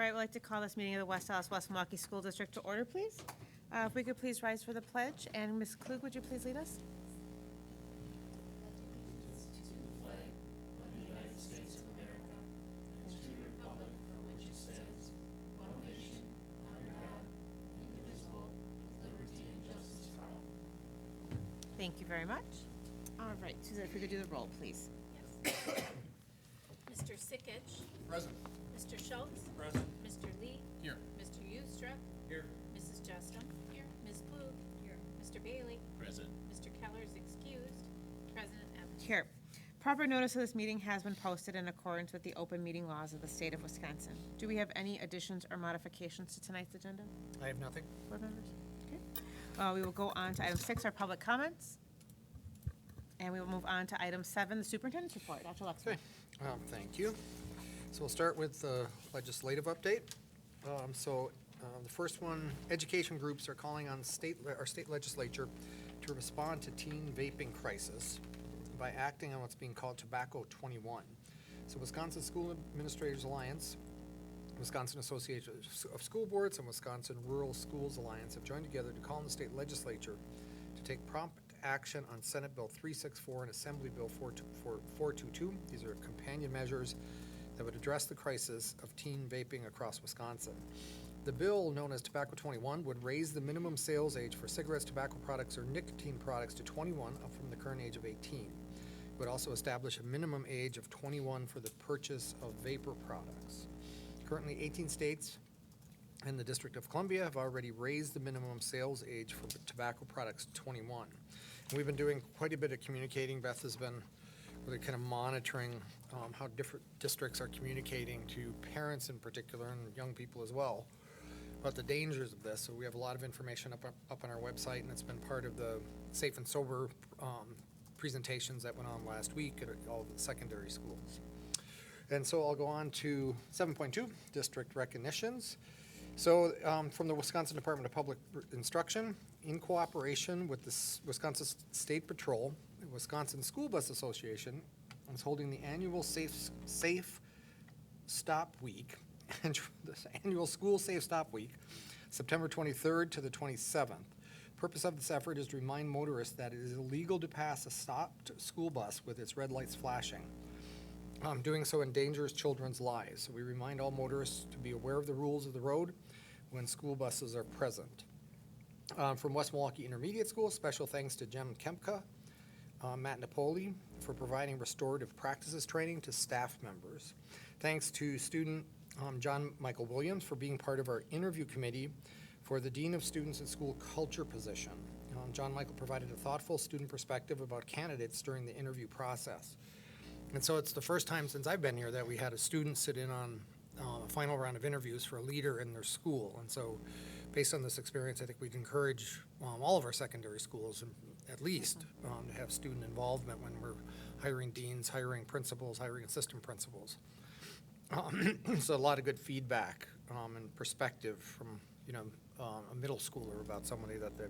right, we'd like to call this meeting of the West Allis West Milwaukee School District to order, please. If we could please rise for the pledge, and Ms. Klug, would you please lead us? Thank you very much. All right, Susan, if we could do the roll, please. Mr. Sikich. Present. Mr. Schultz. Present. Mr. Lee. Here. Mr. Ustrup. Here. Mrs. Justin. Here. Ms. Klug. Here. Mr. Bailey. Present. Mr. Keller is excused. President Evans. Here. Proper notice of this meeting has been posted in accordance with the open meeting laws of the state of Wisconsin. Do we have any additions or modifications to tonight's agenda? I have nothing. Board members? Okay. We will go on to item 6, our public comments. And we will move on to item 7, the superintendent's report. Dr. Luxman. Okay, thank you. So we'll start with the legislative update. The first one, education groups are calling on our state legislature to respond to teen vaping crisis by acting on what's being called Tobacco 21. So Wisconsin School Administrators Alliance, Wisconsin Association of School Boards, and Wisconsin Rural Schools Alliance have joined together to call on the state legislature to take prompt action on Senate Bill 364 and Assembly Bill 422. These are companion measures that would address the crisis of teen vaping across Wisconsin. The bill, known as Tobacco 21, would raise the minimum sales age for cigarettes, tobacco products, or nicotine products to 21, up from the current age of 18. It would also establish a minimum age of 21 for the purchase of vapor products. Currently, 18 states and the District of Columbia have already raised the minimum sales age for tobacco products to 21. And we've been doing quite a bit of communicating. Beth has been really kind of monitoring how different districts are communicating to parents in particular and young people as well about the dangers of this. So we have a lot of information up on our website, and it's been part of the Safe and Sober presentations that went on last week at all the secondary schools. And so I'll go on to 7.2, district recognitions. So from the Wisconsin Department of Public Instruction, in cooperation with the Wisconsin State Patrol, the Wisconsin School Bus Association is holding the annual Safe Stop Week, this annual School Safe Stop Week, September 23rd to the 27th. Purpose of this effort is to remind motorists that it is illegal to pass a stopped school bus with its red lights flashing. Doing so endangers children's lives. So we remind all motorists to be aware of the rules of the road when school buses are present. From West Milwaukee Intermediate School, special thanks to Jem Kempka, Matt Napoli for providing restorative practices training to staff members. Thanks to student John Michael Williams for being part of our interview committee for the Dean of Students and School Culture position. John Michael provided a thoughtful student perspective about candidates during the interview process. And so it's the first time since I've been here that we had a student sit in on a final round of interviews for a leader in their school. And so based on this experience, I think we'd encourage all of our secondary schools at least to have student involvement when we're hiring deans, hiring principals, hiring assistant principals. So a lot of good feedback and perspective from a middle schooler about somebody that they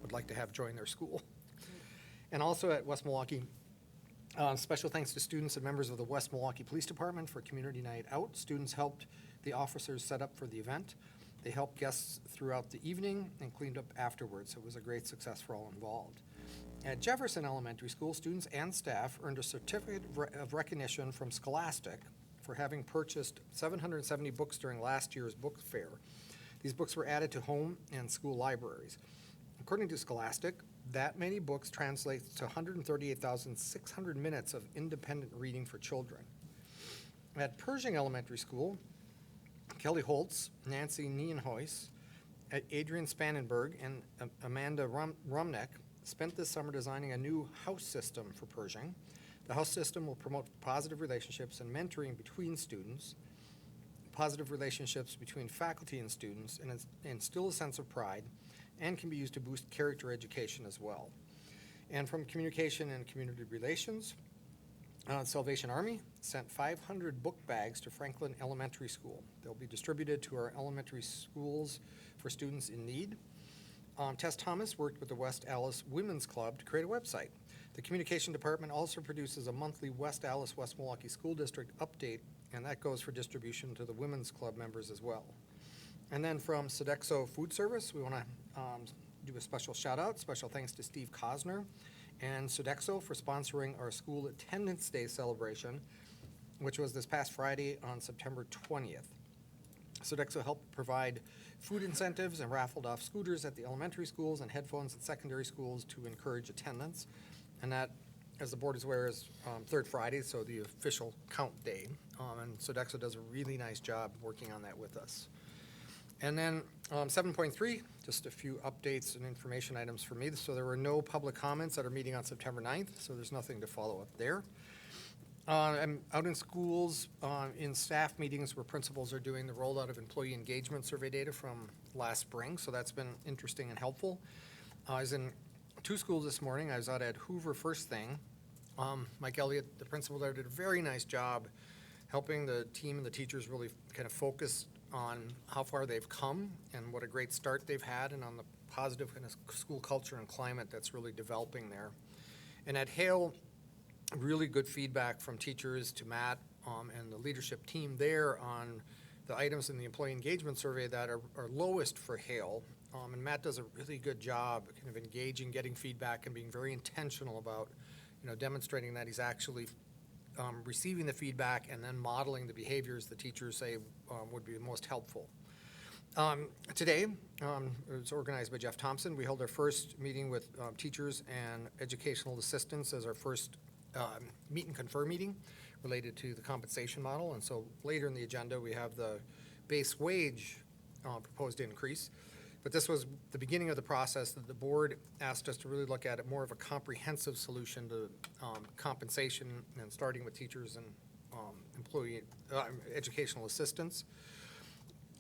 would like to have join their school. And also at West Milwaukee, special thanks to students and members of the West Milwaukee Police Department for Community Night Out. Students helped the officers set up for the event. They helped guests throughout the evening and cleaned up afterwards. So it was a great success for all involved. At Jefferson Elementary School, students and staff earned a certificate of recognition from Scholastic for having purchased 770 books during last year's book fair. These books were added to home and school libraries. According to Scholastic, that many books translates to 138,600 minutes of independent reading for children. At Pershing Elementary School, Kelly Holtz, Nancy Nienhuis, Adrian Spannenberg, and Amanda Rumneck spent this summer designing a new house system for Pershing. The house system will promote positive relationships and mentoring between students, positive relationships between faculty and students, and instill a sense of pride, and can be used to boost character education as well. And from Communication and Community Relations, Salvation Army sent 500 book bags to Franklin Elementary School. They'll be distributed to our elementary schools for students in need. Tess Thomas worked with the West Allis Women's Club to create a website. The Communication Department also produces a monthly West Allis West Milwaukee School District update and that goes for distribution to the Women's Club members as well. And then from Sodexo Food Service, we want to do a special shout out, special thanks to Steve Cosner and Sodexo for sponsoring our School Attendance Day celebration, which was this past Friday on September 20th. Sodexo helped provide food incentives and raffled off scooters at the elementary schools and headphones at secondary schools to encourage attendance. And that, as the board is aware, is third Friday, so the official count day. And Sodexo does a really nice job working on that with us. And then 7.3, just a few updates and information items for me. So there were no public comments at our meeting on September 9th, so there's nothing to follow up there. I'm out in schools, in staff meetings where principals are doing the rollout of employee engagement survey data from last spring, so that's been interesting and helpful. I was in 2 schools this morning. I was out at Hoover first thing. Mike Elliott, the principal there, did a very nice job helping the team and the teachers really kind of focus on how far they've come and what a great start they've had, and on the positive kind of school culture and climate that's really developing there. And at Hale, really good feedback from teachers to Matt and the leadership team there on the items in the employee engagement survey that are lowest for Hale. And Matt does a really good job kind of engaging, getting feedback, and being very intentional about, demonstrating that he's actually receiving the feedback and then modeling the behaviors the teachers say would be most helpful. Today, it was organized by Jeff Thompson. We held our first meeting with teachers and educational assistants as our first meet and confer meeting related to the compensation model. And so later in the agenda, we have the base wage proposed increase. But this was the beginning of the process that the board asked us to really look at it more of a comprehensive solution to compensation, and starting with teachers and employee educational assistants.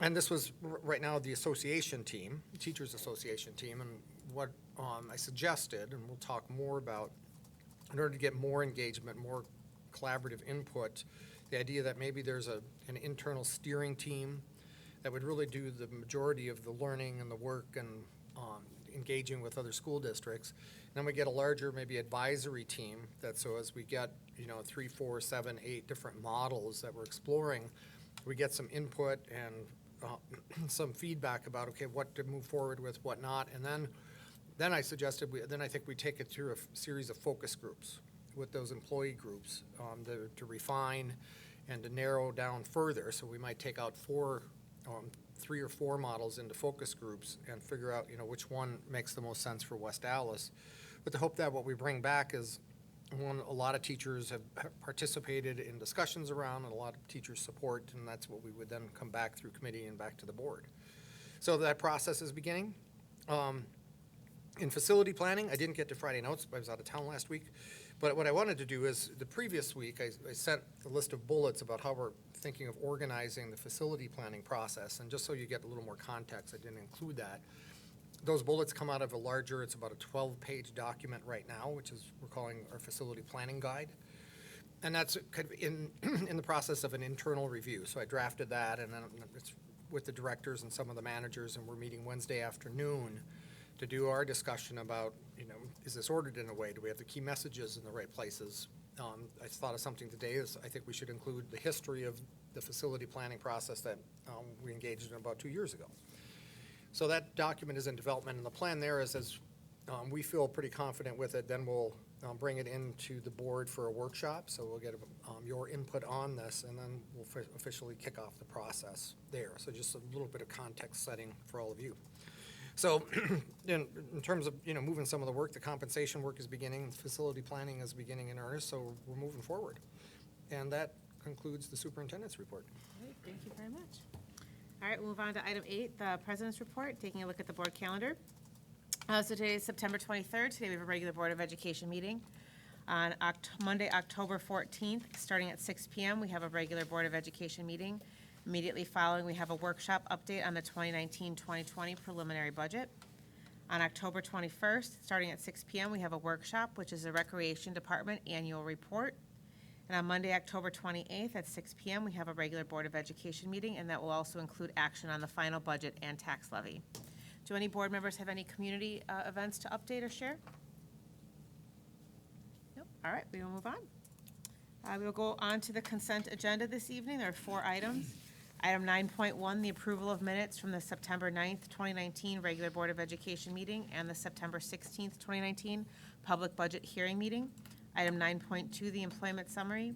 And this was right now the association team, teachers association team, and what I suggested, and we'll talk more about, in order to get more engagement, more collaborative input, the idea that maybe there's an internal steering team that would really do the majority of the learning and the work and engaging with other school districts. And then we get a larger maybe advisory team that, so as we get 3, 4, 7, 8 different models that we're exploring, we get some input and some feedback about, okay, what to move forward with, what not. And then I suggested, I think we take it through a series of focus groups with those employee groups to refine and to narrow down further. So we might take out 3 or 4 models into focus groups and figure out, which one makes the most sense for West Allis. With the hope that what we bring back is one a lot of teachers have participated in discussions around, and a lot of teachers support, and that's what we would then come back through committee and back to the board. So that process is beginning. In facility planning, I didn't get to Friday notes. I was out of town last week. But what I wanted to do is, the previous week, I sent a list of bullets about how we're thinking of organizing the facility planning process. And just so you get a little more context, I didn't include that. Those bullets come out of a larger, it's about a 12-page document right now, which is we're calling our facility planning guide. And that's kind of in the process of an internal review. So I drafted that, and then it's with the directors and some of the managers, and we're meeting Wednesday afternoon to do our discussion about, is this ordered in a way? Do we have the key messages in the right places? I thought of something today is I think we should include the history of the facility planning process that we engaged in about 2 years ago. So that document is in development, and the plan there is, as we feel pretty confident with it, then we'll bring it into the board for a workshop. So we'll get your input on this, and then we'll officially kick off the process there. So just a little bit of context setting for all of you. So in terms of, moving some of the work, the compensation work is beginning, facility planning is beginning in earnest, so we're moving forward. And that concludes the superintendent's report. Great, thank you very much. All right, we'll move on to item 8, the president's report, taking a look at the board calendar. So today is September 23rd. Today we have a regular Board of Education meeting. On Monday, October 14th, starting at 6 p.m., we have a regular Board of Education meeting. Immediately following, we have a workshop update on the 2019-2020 preliminary budget. On October 21st, starting at 6 p.m., we have a workshop, which is the Recreation Department Annual Report. And on Monday, October 28th at 6 p.m., we have a regular Board of Education meeting, and that will also include action on the final budget and tax levy. Do any board members have any community events to update or share? Nope. All right, we will move on. We will go on to the consent agenda this evening. There are 4 items. Item 9.1, the approval of minutes from the September 9th, 2019 regular Board of Education meeting and the September 16th, 2019 public budget hearing meeting. Item 9.2, the employment summary.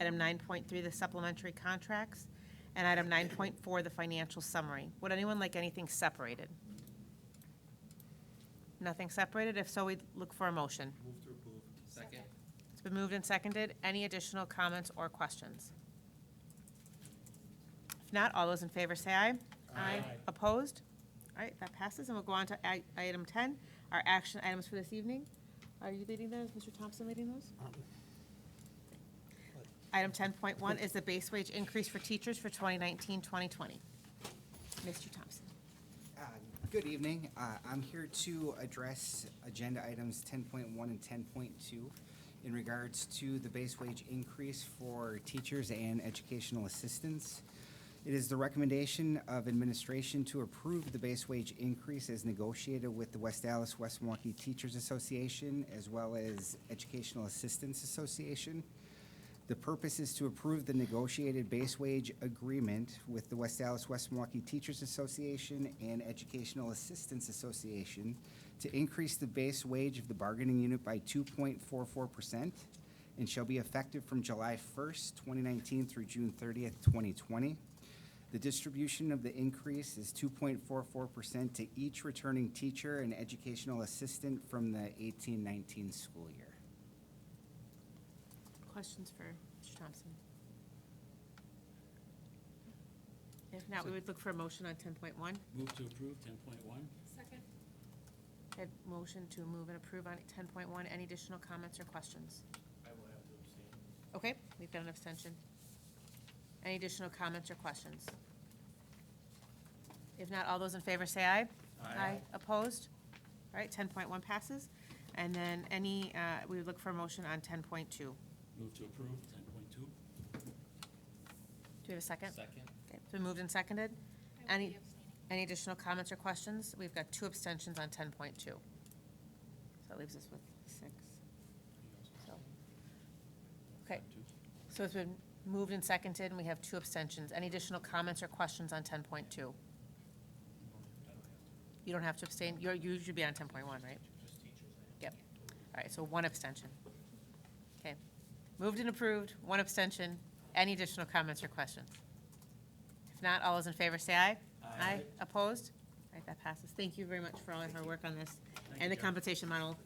Item 9.3, the supplementary contracts. And item 9.4, the financial summary. Would anyone like anything separated? Nothing separated? If so, we'd look for a motion. Move to approve. Second. It's been moved and seconded. Any additional comments or questions? If not, all those in favor say aye. Aye. Opposed? All right, that passes, and we'll go on to item 10, our action items for this evening. Are you leading those? Mr. Thompson leading those? Item 10.1 is the base wage increase for teachers for 2019-2020. Mr. Thompson. Good evening. I'm here to address agenda items 10.1 and 10.2 in regards to the base wage increase for teachers and educational assistants. It is the recommendation of administration to approve the base wage increase as negotiated with the West Allis West Milwaukee Teachers Association as well as Educational Assistants Association. The purpose is to approve the negotiated base wage agreement with the West Allis West Milwaukee Teachers Association and Educational Assistants Association to increase the base wage of the bargaining unit by 2.44% and shall be effective from July 1st, 2019 through June 30th, 2020. The distribution of the increase is 2.44% to each returning teacher and educational assistant from the 18-19 school year. Questions for Mr. Thompson? If not, we would look for a motion on 10.1. Move to approve 10.1. Second. Had motion to move and approve on 10.1. Any additional comments or questions? I will have to abstain. Okay, we've got an abstention. Any additional comments or questions? If not, all those in favor say aye. Aye. Opposed? All right, 10.1 passes. And then we would look for a motion on 10.2. Do Move to approve 10.2. we have a second? Second. Okay, it's been moved and seconded. I will Any, be abstaining. any additional comments or questions? We've got 2 abstentions on 10.2. So that leaves us with 6. So, okay, so it's been moved and seconded, and we have 2 abstentions. Any additional comments or questions on 10.2? You don't have to abstain? You should be on 10.1, right? Yep. All right, so 1 abstention. Okay. Moved and approved, 1 abstention. Any additional comments or questions? If not, all those in favor say aye. Aye. Opposed? All right, that passes. Thank you very much for all of your work on this Thank and the you. compensation model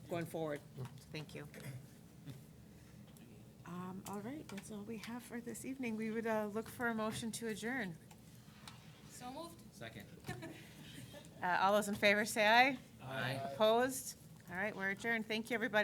going forward. Thank you. All right, that's all we have for this evening. We would look for a motion to adjourn. So moved. Second. All those in favor say aye. Aye. Opposed? All right, we're adjourned. Thank you, everybody.